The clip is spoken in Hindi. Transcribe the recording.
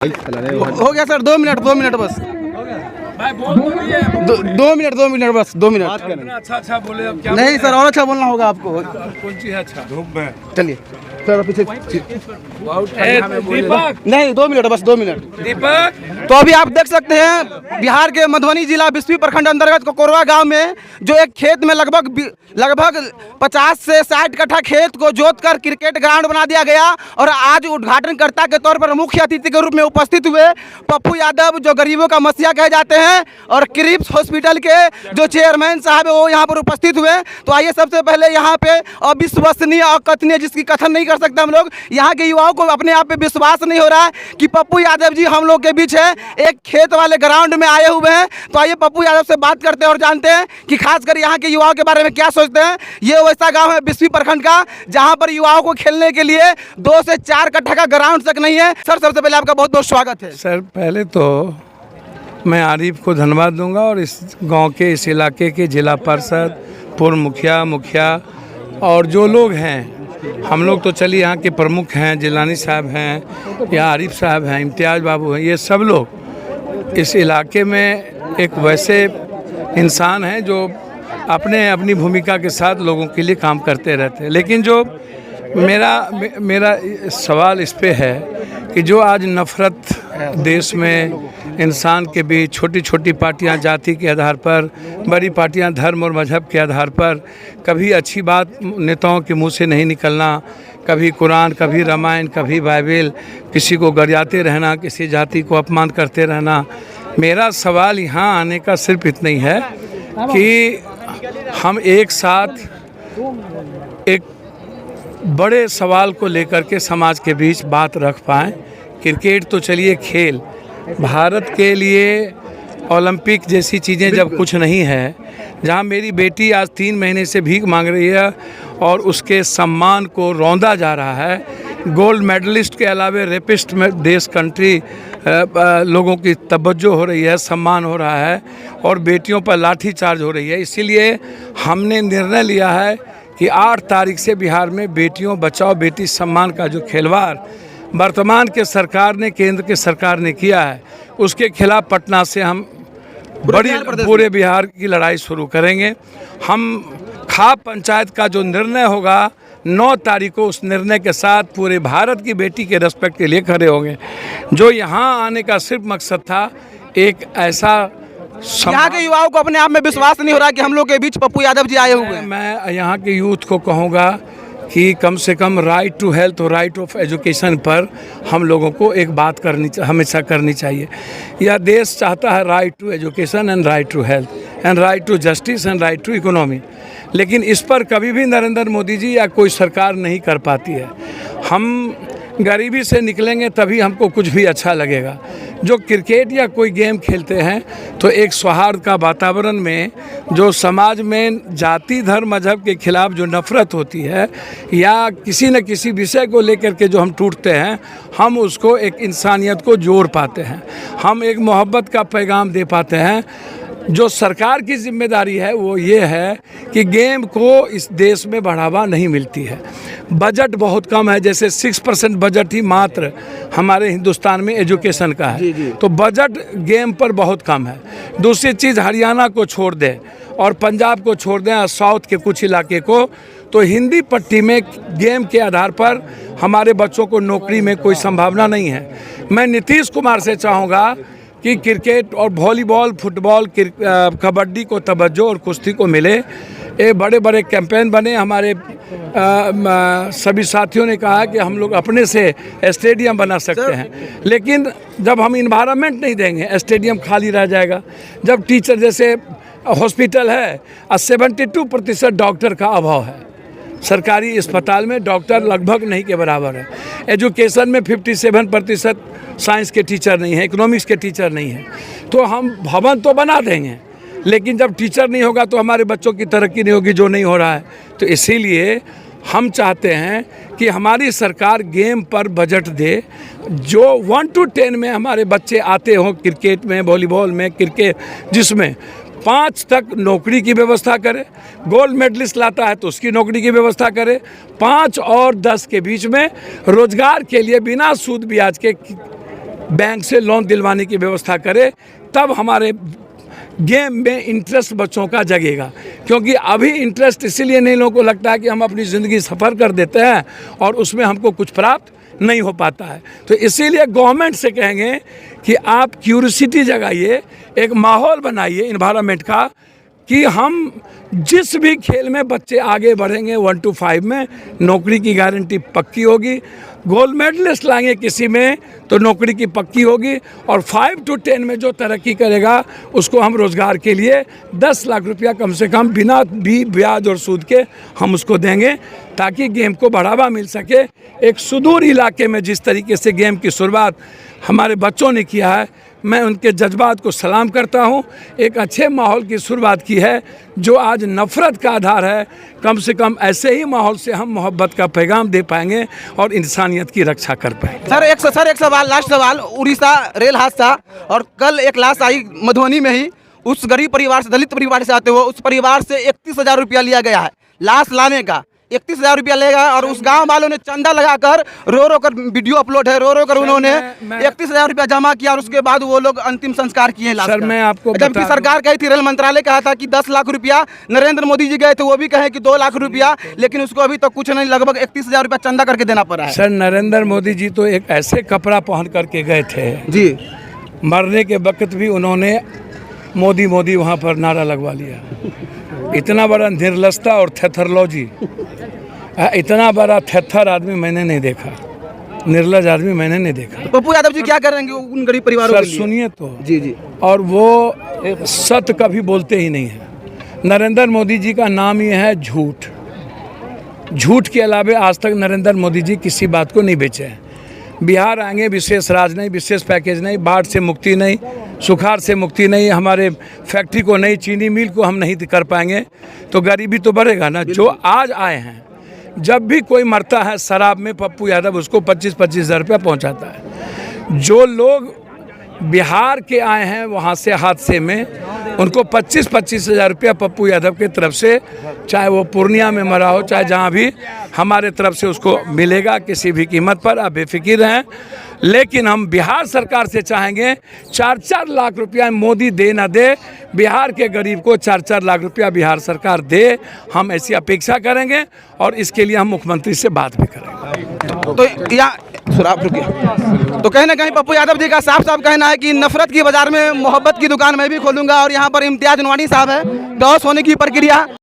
हो गया सर, 2 मिनट बस। भाई बोल तो दिए अब। 2 मिनट बस, 2 मिनट। इतना अच्छा बोले अब क्या नहीं सर, और अच्छा बोलना होगा आपको। कौन चीज है अच्छा धूप में चलिए सर, पीछे दीपक नहीं, 2 मिनट बस, 2 मिनट। दीपक तो अभी आप देख सकते हैं बिहार के मधुबनी जिला बिस्फी प्रखंड अंतर्गत कोरवा गांव में जो एक खेत में लगभग 50 से 60 कट्ठा खेत को जोतकर क्रिकेट ग्राउंड बना दिया गया। और आज उद्घाटनकर्ता के तौर पर मुख्य अतिथि के रूप में उपस्थित हुए पप्पू यादव, जो गरीबों का मसीहा कहे जाते हैं, और क्रिप्स हॉस्पिटल के जो चेयरमैन साहब है वो यहाँ पर उपस्थित हुए। तो आइए सबसे पहले यहाँ पे अविश्वसनीय, अकथनीय, जिसकी कथन नहीं कर सकते हम लोग, यहाँ के युवाओं को अपने आप पे विश्वास नहीं हो रहा है कि पप्पू यादव जी हम लोग के बीच है, एक खेत वाले ग्राउंड में आए हुए हैं। तो आइए पप्पू यादव से बात करते हैं और जानते हैं कि खासकर यहाँ के युवाओं के बारे में क्या सोचते हैं। ये वैसा गांव है बिस्फी प्रखंड का जहां पर युवाओं को खेलने के लिए 2 से 4 कट्ठा का ग्राउंड तक नहीं है। सर, सबसे पहले आपका बहुत बहुत स्वागत है। सर, पहले तो मैं आरिफ को धन्यवाद दूंगा और इस गांव के, इस इलाके के जिला पार्षद, पूर्व मुखिया और जो लोग हैं, हम लोग तो चलिए यहाँ के प्रमुख हैं, जिलानी साहब हैं या आरिफ साहब हैं, इम्तियाज़ बाबू हैं, ये सब लोग इस इलाके में एक वैसे इंसान हैं जो अपनी भूमिका के साथ लोगों के लिए काम करते रहते हैं। लेकिन जो मेरा सवाल इस पे है कि जो आज नफ़रत देश में इंसान के बीच, छोटी छोटी पार्टियां जाति के आधार पर, बड़ी पार्टियां धर्म और मजहब के आधार पर, कभी अच्छी बात नेताओं के मुंह से नहीं निकलना, कभी कुरान, कभी रामायण, कभी बाइबल, किसी को गरियाते रहना, किसी जाति को अपमान करते रहना। मेरा सवाल यहाँ आने का सिर्फ इतना ही है कि हम एक साथ एक बड़े सवाल को लेकर के समाज के बीच बात रख पाएँ। क्रिकेट तो चलिए खेल, भारत के लिए ओलंपिक जैसी चीज़ें जब कुछ नहीं है, जहां मेरी बेटी आज 3 महीने से भीख मांग रही है और उसके सम्मान को रौंदा जा रहा है। गोल्ड मेडलिस्ट के अलावा रेपिस्ट में देश कंट्री लोगों की तवज्जो हो रही है, सम्मान हो रहा है और बेटियों पर लाठी चार्ज हो रही है। इसीलिए हमने निर्णय लिया है कि 8 तारीख से बिहार में बेटियों बचाओ बेटी सम्मान का जो खिलवाड़ वर्तमान के सरकार ने, केंद्र के सरकार ने किया है, उसके खिलाफ पटना से हम पूरे बिहार की लड़ाई शुरू करेंगे। हम खाप पंचायत का जो निर्णय होगा 9 तारीख को, उस निर्णय के साथ पूरे भारत की बेटी के रिस्पेक्ट के लिए खड़े होंगे। जो यहाँ आने का सिर्फ मकसद था, एक ऐसा यहाँ के युवाओं को अपने आप में विश्वास नहीं हो रहा कि हम लोग के बीच पप्पू यादव जी आए हुए हैं। मैं यहाँ के यूथ को कहूँगा कि कम से कम राइट टू हेल्थ और राइट ऑफ एजुकेशन पर हम लोगों को एक बात हमेशा करनी चाहिए। यह देश चाहता है right to education and right to health and right to justice and right to economy, लेकिन इस पर कभी भी नरेंद्र मोदी जी या कोई सरकार नहीं कर पाती है। हम गरीबी से निकलेंगे तभी हमको कुछ भी अच्छा लगेगा। जो क्रिकेट या कोई गेम खेलते हैं तो एक सौहार्द का वातावरण में, जो समाज में जाति, धर्म, मजहब के खिलाफ जो नफ़रत होती है या किसी न किसी विषय को लेकर के जो हम टूटते हैं, हम उसको एक इंसानियत को जोड़ पाते हैं, हम एक मोहब्बत का पैगाम दे पाते हैं। जो सरकार की जिम्मेदारी है वो ये है कि गेम को इस देश में बढ़ावा नहीं मिलती है। बजट बहुत कम है, जैसे 6% बजट ही मात्र हमारे हिंदुस्तान में एजुकेशन का है, तो बजट गेम पर बहुत कम है। दूसरी चीज़, हरियाणा को छोड़ दें और पंजाब को छोड़ दें और साउथ के कुछ इलाके को, तो हिंदी पट्टी में गेम के आधार पर हमारे बच्चों को नौकरी में कोई संभावना नहीं है। मैं नीतीश कुमार से चाहूँगा कि क्रिकेट और वॉलीबॉल, फुटबॉल, कबड्डी को तवज्जो और कुश्ती को मिले। ये बड़े बड़े कैंपेन बने। हमारे सभी साथियों ने कहा कि हम लोग अपने से स्टेडियम बना सकते हैं, लेकिन जब हम इन्वायरमेंट नहीं देंगे, स्टेडियम खाली रह जाएगा। जब टीचर, जैसे हॉस्पिटल है, 72% डॉक्टर का अभाव है। सरकारी अस्पताल में डॉक्टर लगभग नहीं के बराबर है। एजुकेशन में 57% साइंस के टीचर नहीं है, इकोनॉमिक्स के टीचर नहीं है। तो हम भवन तो बना देंगे, लेकिन जब टीचर नहीं होगा तो हमारे बच्चों की तरक्की नहीं होगी, जो नहीं हो रहा है। तो इसीलिए हम चाहते हैं कि हमारी सरकार गेम पर बजट दे, जो 1 to 10 में हमारे बच्चे आते हों, क्रिकेट में, वॉलीबॉल में, जिसमें 5 तक नौकरी की व्यवस्था करे। गोल्ड मेडलिस्ट लाता है तो उसकी नौकरी की व्यवस्था करे। 5 और 10 के बीच में रोजगार के लिए बिना सूद ब्याज के बैंक से लोन दिलवाने की व्यवस्था करे, तब हमारे गेम में इंटरेस्ट बच्चों का जगेगा। क्योंकि अभी इंटरेस्ट इसीलिए नहीं लोगों को लगता है कि हम अपनी ज़िंदगी सफ़र कर देते हैं और उसमें हमको कुछ प्राप्त नहीं हो पाता है। तो इसीलिए गवर्नमेंट से कहेंगे कि आप क्यूरियोसिटी जगाइए, एक माहौल बनाइए इन्वायरमेंट का कि हम जिस भी खेल में बच्चे आगे बढ़ेंगे 1 to 5 में नौकरी की गारंटी पक्की होगी। गोल्ड मेडलिस्ट लाएंगे किसी में तो नौकरी की पक्की होगी, और 5 to 10 में जो तरक्की करेगा उसको हम रोज़गार के लिए 10 लाख रुपया कम से कम बिना भी ब्याज और सूद के हम उसको देंगे, ताकि गेम को बढ़ावा मिल सके। एक सुदूर इलाके में जिस तरीके से गेम की शुरुआत हमारे बच्चों ने किया है, मैं उनके जज्बात को सलाम करता हूं। एक अच्छे माहौल की शुरुआत की है जो आज नफ़रत का आधार है। कम से कम ऐसे ही माहौल से हम मोहब्बत का पैगाम दे पाएंगे और इंसानियत की रक्षा कर पाएंगे। सर एक सवाल, लास्ट सवाल। उड़ीसा रेल हादसा और कल एक लाश आई मधुबनी में ही, उस गरीब परिवार से, दलित परिवार से आते हुए उस परिवार से 31,000 रुपया लिया गया है लाश लाने का। 31,000 रुपया लेगा और उस गांव वालों ने चंदा लगाकर रो कर, वीडियो अपलोड है, रो कर उन्होंने 31,000 रुपया जमा किया और उसके बाद वो लोग अंतिम संस्कार किए लाश सर का। मैं आपको जबकि सरकार कही थी, रेल मंत्रालय कहा था कि 10 लाख रुपया, नरेंद्र मोदी जी गए थे वो भी कहे कि 2 लाख रुपया, लेकिन उसको अभी तक कुछ नहीं, लगभग 31,000 रुपया चंदा करके देना पड़ा है। सर नरेंद्र मोदी जी तो एक ऐसे कपड़ा पहन करके गए थे जी, मरने के वक्त भी उन्होंने मोदी मोदी वहाँ पर नारा लगवा लिया। इतना बड़ा निर्लजता और थेथरलॉजी, इतना बड़ा थेथर आदमी मैंने नहीं देखा, निर्लज आदमी मैंने नहीं देखा। पप्पू यादव जी क्या करेंगे उन गरीब परिवारों के सर लिए? सुनिए तो जी, और वो सत्य कभी बोलते ही नहीं है। नरेंद्र मोदी जी का नाम ये है झूठ। झूठ के अलावा आज तक नरेंद्र मोदी जी किसी बात को नहीं बेचे हैं। बिहार आएंगे, विशेष राज नहीं, विशेष पैकेज नहीं, बाढ़ से मुक्ति नहीं, सुखाड़ से मुक्ति नहीं, हमारे फैक्ट्री को नहीं, चीनी मिल को हम नहीं कर पाएंगे, तो गरीबी तो बढ़ेगा ना। जो आज आए हैं, जब भी कोई मरता है शराब में, पप्पू यादव उसको 25-25 हज़ार रुपया पहुँचाता है। जो लोग बिहार के आए हैं वहाँ से हादसे में, उनको 25-25 हज़ार रुपया पप्पू यादव के तरफ से, चाहे वो पूर्णिया में मरा हो चाहे जहाँ भी, हमारे तरफ से उसको मिलेगा किसी भी कीमत पर, आप बेफिक्र रहें। लेकिन हम बिहार सरकार से चाहेंगे 4-4 लाख रुपया मोदी दे ना दे, बिहार के गरीब को 4-4 लाख रुपया बिहार सरकार दे, हम ऐसी अपेक्षा करेंगे और इसके लिए हम मुख्यमंत्री से बात भी करेंगे। तो या आप रुकिए। तो कहीं ना कहीं पप्पू यादव जी का साफ साफ कहना है कि नफरत की बाजार में मोहब्बत की दुकान मैं भी खोलूंगा, और यहाँ पर इम्तियाज नवानी साहब है, टॉस होने की प्रक्रिया